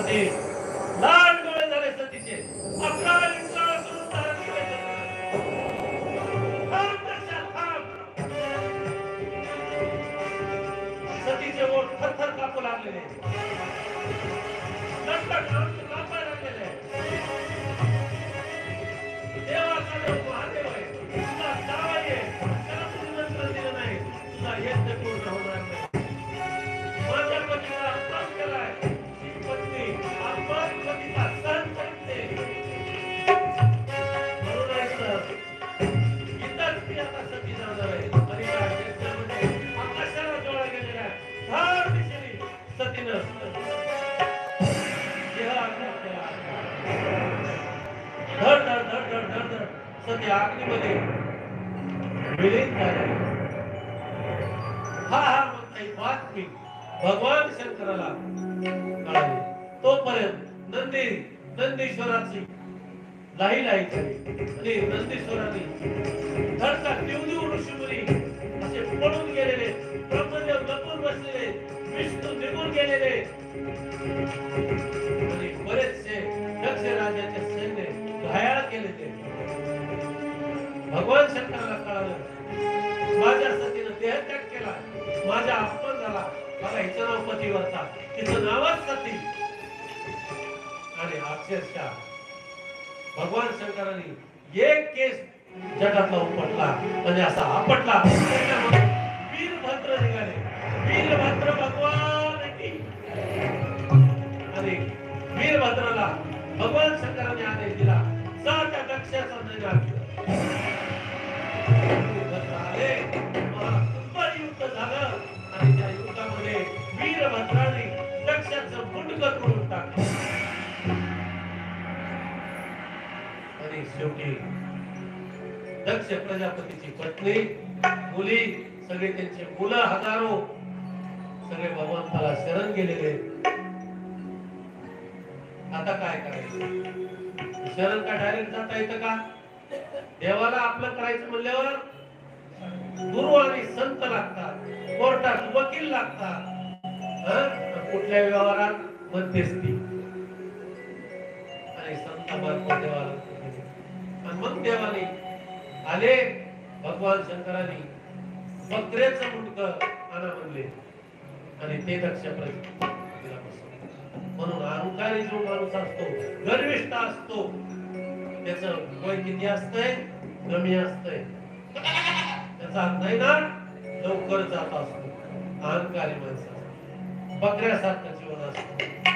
सती लाल डोळे झाले सतीचे. आपला विश्वास सोडून धारण केले. थांब दक्षा, थांब. सतीचे ओठ थरथर कापू लागलेले. लटकट कापायला लागलेले. देवाचा देव महादेव आहे. तुझा जावई आहे. त्याला तू निमंत्रण दिलं नाही. तुझा यज्ञ पूर्ण होणार नाही. माझ्या पतीला अपमान केलाय. ही पत्नी अपमान पतीचा सहन करते. म्हणून आहे सर, इथंच ती आता सती जाणार आहे. आणि या यज्ञामध्ये आकाशाला डोळा गेलेला आहे. धार दिशेने सतीनं देह आज्ञा केला. धड धड धड धड धड धड सती अग्नीमध्ये विलीन झाली. हा हा म्हणता बातमी भगवान शंकराला कळाली. तोपर्यंत नंदीश्वराची लाही लाही झाली. आणि नंदीश्वरांनी धडका देव ऋषीमुनी असे पळून गेलेले, ब्रह्मदेव लपून बसलेले, विष्णू निघून गेलेले आणि बरेचसे दक्ष राजाचे सैन्य घायाळ केलेले. भगवान शंकराला कळालं माझ्या सतीनं देहत्याग केला, माझा अपमान झाला. बघा हिचं नाव पतिव्रता, तिचं नावच सती. आणि अक्षरशः भगवान शंकरांनी एक केस जटातला उपटला आणि असा आपटला. वीरभद्र निघाले. वीरभद्र भगवान की. आणि वीरभद्राला भगवान शंकरांनी आदेश दिला, जा त्या दक्षाचा नैवेद्य आले. युद्ध झालं आणि त्या युद्धामध्ये वीरभद्राने दक्षाचं मुंडकं तोडून टाकलं. आणि शेवटी दक्ष प्रजापतीची पत्नी, मुली, सगळे त्यांचे मुलं हजारो सगळे भगवंताला शरण गेलेले. आता काय करायचं? शरण का डायरेक्ट जाता येतं का? देवाला आपलं करायचं म्हणल्यावर गुरु आणि संत लागतात, कोर्टात वकील लागतात, कुठल्या व्यवहारात मध्यस्थी आणि संत मार्फत देवाला. आणि मग देवाने आले. भगवान शंकरांनी बकऱ्याचं मुंडकं आणा म्हणले आणि ते दक्ष प्रजापतीला बसवलं. म्हणून अहंकारी जो माणूस असतो, गर्विष्ठ असतो, त्याचं वय किती असतंय? कमी असतंय. त्याचा नैनाट लवकर जात असतो. अहंकारी माणसाचा बकऱ्यासारखं जीवन असतं.